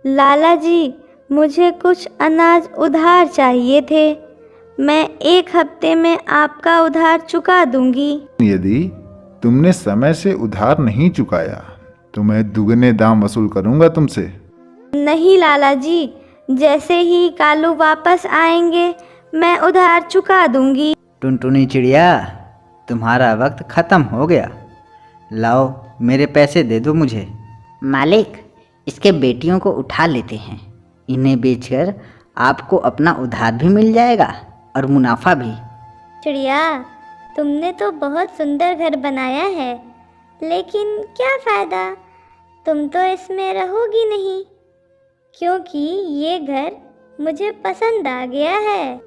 लाला जी, मुझे कुछ अनाज उधार चाहिए थे। मैं 1 हफ्ते में आपका उधार चुका दूंगी। यदि तुमने समय से उधार नहीं चुकाया तो मैं दुगने दाम वसूल करूंगा तुमसे। नहीं लाला जी, जैसे ही कालू वापस आएंगे मैं उधार चुका दूंगी। टुनटुनी चिड़िया, तुम्हारा वक्त ख़त्म हो गया। लाओ, मेरे पैसे दे दो मुझे। मालिक, इसके बेटियों को उठा लेते हैं। इन्हें बेचकर आपको अपना उधार भी मिल जाएगा और मुनाफा भी। चिड़िया, तुमने तो बहुत सुंदर घर बनाया है, लेकिन क्या फ़ायदा, तुम तो इसमें रहोगी नहीं, क्योंकि ये घर मुझे पसंद आ गया है।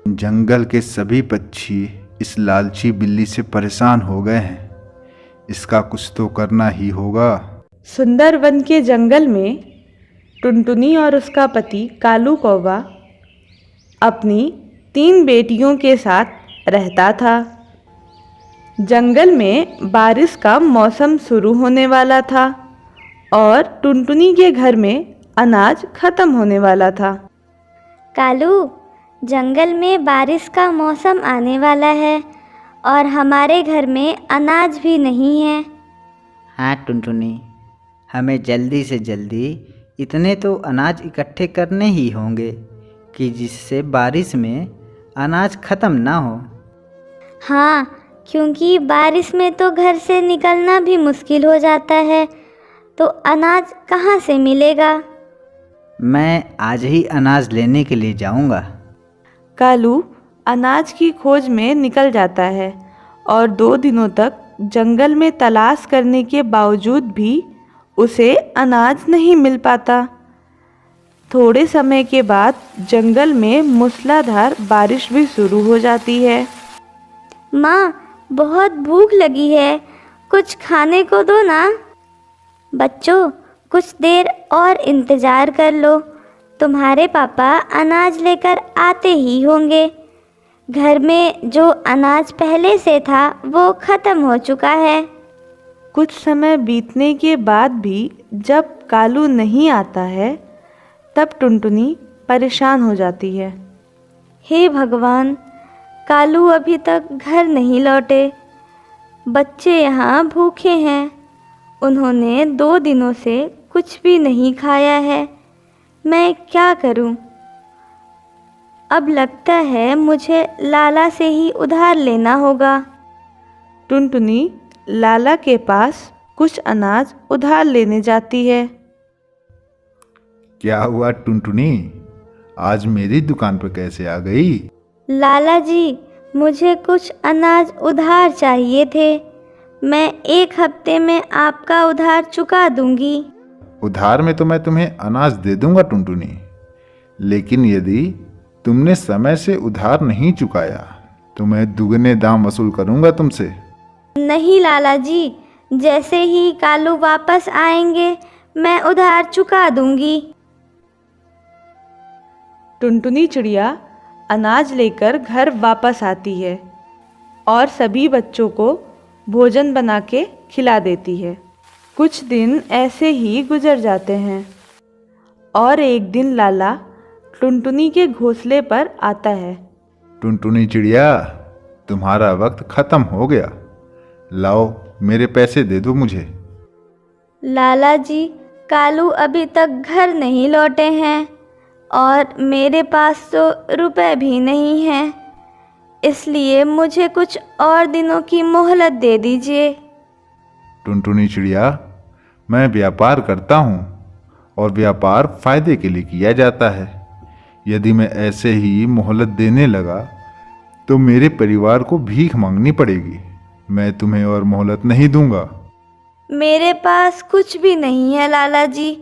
जंगल के सभी पक्षी इस लालची बिल्ली से परेशान हो गए हैं। इसका कुछ तो करना ही होगा। सुंदरवन के जंगल में टुनटुनी और उसका पति कालू कौवा अपनी 3 बेटियों के साथ रहता था। जंगल में बारिश का मौसम शुरू होने वाला था और टुनटुनी के घर में अनाज खत्म होने वाला था। कालू, जंगल में बारिश का मौसम आने वाला है और हमारे घर में अनाज भी नहीं है। हाँ टुनटुनी, हमें जल्दी से जल्दी इतने तो अनाज इकट्ठे करने ही होंगे कि जिससे बारिश में अनाज ख़त्म ना हो। हाँ, क्योंकि बारिश में तो घर से निकलना भी मुश्किल हो जाता है, तो अनाज कहाँ से मिलेगा। मैं आज ही अनाज लेने के लिए जाऊंगा। कालू अनाज की खोज में निकल जाता है और 2 दिनों तक जंगल में तलाश करने के बावजूद भी उसे अनाज नहीं मिल पाता। थोड़े समय के बाद जंगल में मूसलाधार बारिश भी शुरू हो जाती है। माँ, बहुत भूख लगी है, कुछ खाने को दो ना। बच्चों, कुछ देर और इंतज़ार कर लो, तुम्हारे पापा अनाज लेकर आते ही होंगे। घर में जो अनाज पहले से था वो ख़त्म हो चुका है। कुछ समय बीतने के बाद भी जब कालू नहीं आता है तब टुनटुनी परेशान हो जाती है। हे भगवान, कालू अभी तक घर नहीं लौटे। बच्चे यहाँ भूखे हैं, उन्होंने 2 दिनों से कुछ भी नहीं खाया है। मैं क्या करूं? अब लगता है मुझे लाला से ही उधार लेना होगा। टुनटुनी लाला के पास कुछ अनाज उधार लेने जाती है। क्या हुआ टुनटुनी, आज मेरी दुकान पर कैसे आ गई? लाला जी, मुझे कुछ अनाज उधार चाहिए थे। मैं 1 हफ्ते में आपका उधार चुका दूंगी। उधार में तो मैं तुम्हें अनाज दे दूंगा टुनटुनी, लेकिन यदि तुमने समय से उधार नहीं चुकाया तो मैं दुगने दाम वसूल करूंगा तुमसे। नहीं लाला जी, जैसे ही कालू वापस आएंगे मैं उधार चुका दूंगी। टुनटुनी चिड़िया अनाज लेकर घर वापस आती है और सभी बच्चों को भोजन बना के खिला देती है। कुछ दिन ऐसे ही गुजर जाते हैं और एक दिन लाला टुनटुनी के घोंसले पर आता है। टुनटुनी चिड़िया, तुम्हारा वक्त खत्म हो गया। लाओ, मेरे पैसे दे दो मुझे। लाला जी, कालू अभी तक घर नहीं लौटे हैं और मेरे पास तो रुपए भी नहीं हैं, इसलिए मुझे कुछ और दिनों की मोहलत दे दीजिए। टुनटुनी चिड़िया, मैं व्यापार करता हूँ और व्यापार फायदे के लिए किया जाता है। यदि मैं ऐसे ही मोहलत देने लगा तो मेरे परिवार को भीख मांगनी पड़ेगी। मैं तुम्हें और मोहलत नहीं दूंगा। मेरे पास कुछ भी नहीं है लाला जी,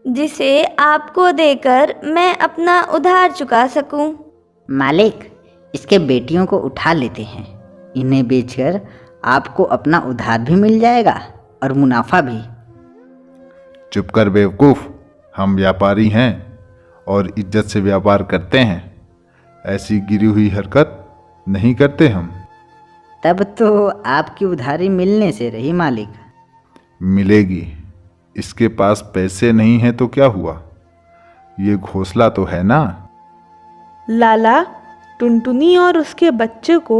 जिसे आपको देकर मैं अपना उधार चुका सकूं। मालिक, इसके बेटियों को उठा लेते हैं। इन्हें बेचकर आपको अपना उधार भी मिल जाएगा और मुनाफा भी। चुप कर बेवकूफ़, हम व्यापारी हैं और इज्जत से व्यापार करते हैं। ऐसी गिरी हुई हरकत नहीं करते हम। तब तो आपकी उधारी मिलने से रही मालिक। मिलेगी, इसके पास पैसे नहीं हैं तो क्या हुआ, ये घोंसला तो है ना। लाला टुनटुनी और उसके बच्चे को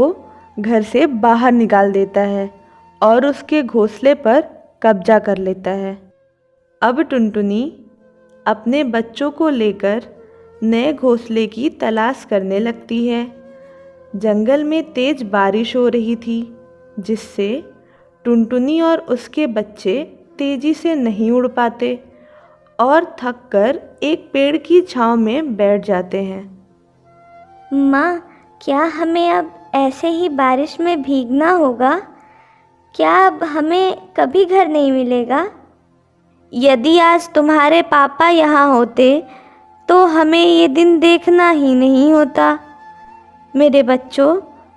घर से बाहर निकाल देता है और उसके घोंसले पर कब्जा कर लेता है। अब टुनटुनी अपने बच्चों को लेकर नए घोंसले की तलाश करने लगती है। जंगल में तेज बारिश हो रही थी, जिससे टुनटुनी और उसके बच्चे तेजी से नहीं उड़ पाते और थककर एक पेड़ की छांव में बैठ जाते हैं। माँ, क्या हमें अब ऐसे ही बारिश में भीगना होगा? क्या अब हमें कभी घर नहीं मिलेगा? यदि आज तुम्हारे पापा यहाँ होते तो हमें ये दिन देखना ही नहीं होता। मेरे बच्चों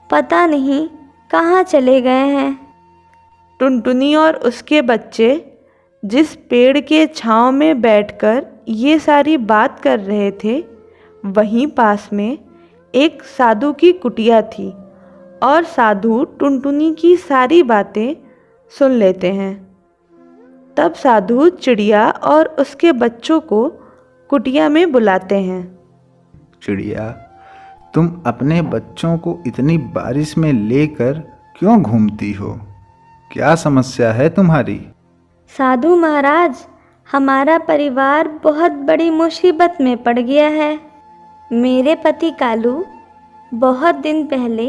पता नहीं कहाँ चले गए हैं। टुनटुनी और उसके बच्चे जिस पेड़ के छांव में बैठकर ये सारी बात कर रहे थे, वहीं पास में एक साधु की कुटिया थी और साधु टुनटुनी की सारी बातें सुन लेते हैं। तब साधु चिड़िया और उसके बच्चों को कुटिया में बुलाते हैं। चिड़िया, तुम अपने बच्चों को इतनी बारिश में लेकर क्यों घूमती हो? क्या समस्या है तुम्हारी? साधु महाराज, हमारा परिवार बहुत बड़ी मुसीबत में पड़ गया है। मेरे पति कालू बहुत दिन पहले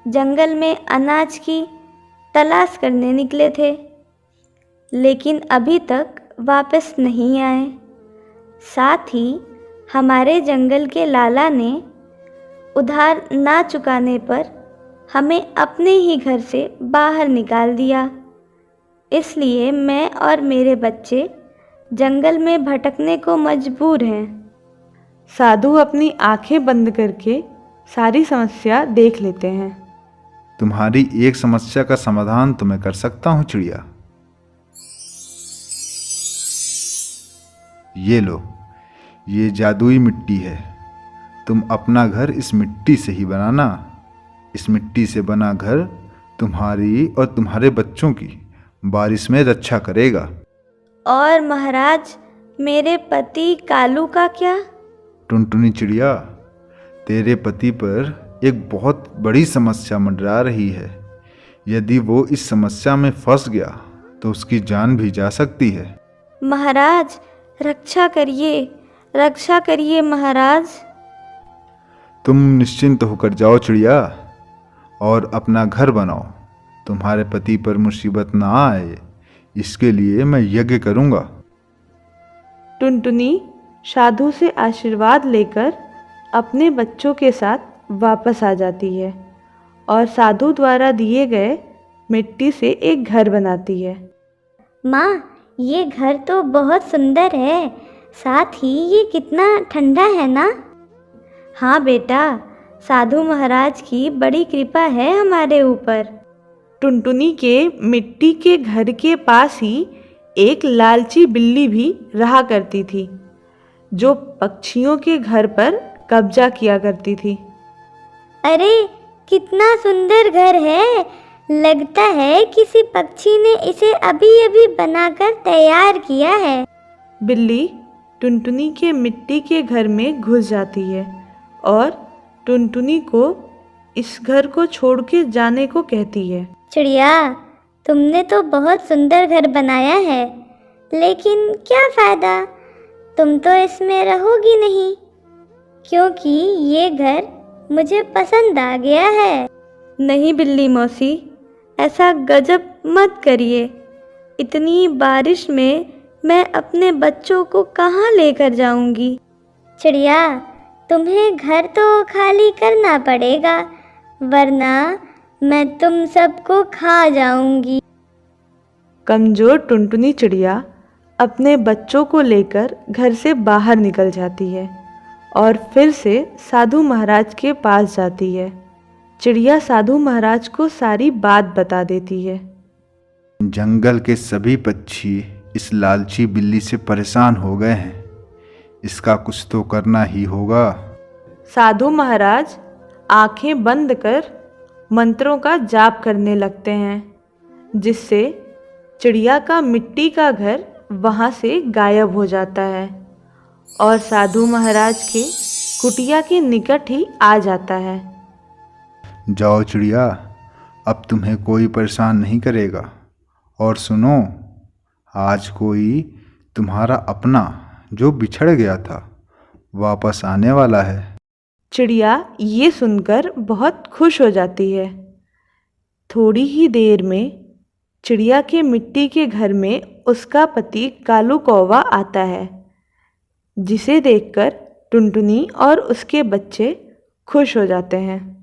जंगल में अनाज की तलाश करने निकले थे, लेकिन अभी तक वापस नहीं आए। साथ ही हमारे जंगल के लाला ने उधार ना चुकाने पर हमें अपने ही घर से बाहर निकाल दिया। इसलिए मैं और मेरे बच्चे जंगल में भटकने को मजबूर हैं। साधु अपनी आंखें बंद करके सारी समस्या देख लेते हैं। तुम्हारी एक समस्या का समाधान तो मैं कर सकता हूँ चिड़िया। ये लो, ये जादुई मिट्टी है। तुम अपना घर इस मिट्टी से ही बनाना। इस मिट्टी से बना घर तुम्हारी और तुम्हारे बच्चों की बारिश में रक्षा करेगा। और महाराज, मेरे पति कालू का क्या? टुनटुनी चिड़िया, तेरे पति पर एक बहुत बड़ी समस्या मंडरा रही है। यदि वो इस समस्या में फंस गया तो उसकी जान भी जा सकती है। महाराज, रक्षा करिए महाराज। तुम निश्चिंत होकर जाओ चिड़िया और अपना घर बनाओ। तुम्हारे पति पर मुसीबत ना आए, इसके लिए मैं यज्ञ करूँगा। टुनटुनी साधु से आशीर्वाद लेकर अपने बच्चों के साथ वापस आ जाती है और साधु द्वारा दिए गए मिट्टी से एक घर बनाती है। माँ, ये घर तो बहुत सुंदर है, साथ ही ये कितना ठंडा है ना। हाँ बेटा, साधु महाराज की बड़ी कृपा है हमारे ऊपर। टुनटुनी के मिट्टी के घर के पास ही एक लालची बिल्ली भी रहा करती थी, जो पक्षियों के घर पर कब्जा किया करती थी। अरे, कितना सुंदर घर है। लगता है किसी पक्षी ने इसे अभी अभी बनाकर तैयार किया है। बिल्ली टुनटुनी के मिट्टी के घर में घुस जाती है और टुनटुनी को इस घर को छोड़ के जाने को कहती है। चिड़िया, तुमने तो बहुत सुंदर घर बनाया है, लेकिन क्या फ़ायदा? तुम तो इसमें रहोगी नहीं, क्योंकि ये घर मुझे पसंद आ गया है। नहीं बिल्ली मौसी, ऐसा गजब मत करिए। इतनी बारिश में मैं अपने बच्चों को कहाँ लेकर जाऊंगी? चिड़िया, तुम्हें घर तो खाली करना पड़ेगा, वरना मैं तुम सबको खा जाऊंगी। कमज़ोर टुनटुनी चिड़िया अपने बच्चों को लेकर घर से बाहर निकल जाती है और फिर से साधु महाराज के पास जाती है। चिड़िया साधु महाराज को सारी बात बता देती है। जंगल के सभी पक्षी इस लालची बिल्ली से परेशान हो गए हैं। इसका कुछ तो करना ही होगा। साधु महाराज आंखें बंद कर मंत्रों का जाप करने लगते हैं, जिससे चिड़िया का मिट्टी का घर वहाँ से गायब हो जाता है और साधु महाराज के कुटिया के निकट ही आ जाता है। जाओ चिड़िया, अब तुम्हें कोई परेशान नहीं करेगा। और सुनो, आज कोई तुम्हारा अपना जो बिछड़ गया था वापस आने वाला है। चिड़िया ये सुनकर बहुत खुश हो जाती है। थोड़ी ही देर में चिड़िया के मिट्टी के घर में उसका पति कालू कौवा आता है, जिसे देखकर टुनटुनी और उसके बच्चे खुश हो जाते हैं।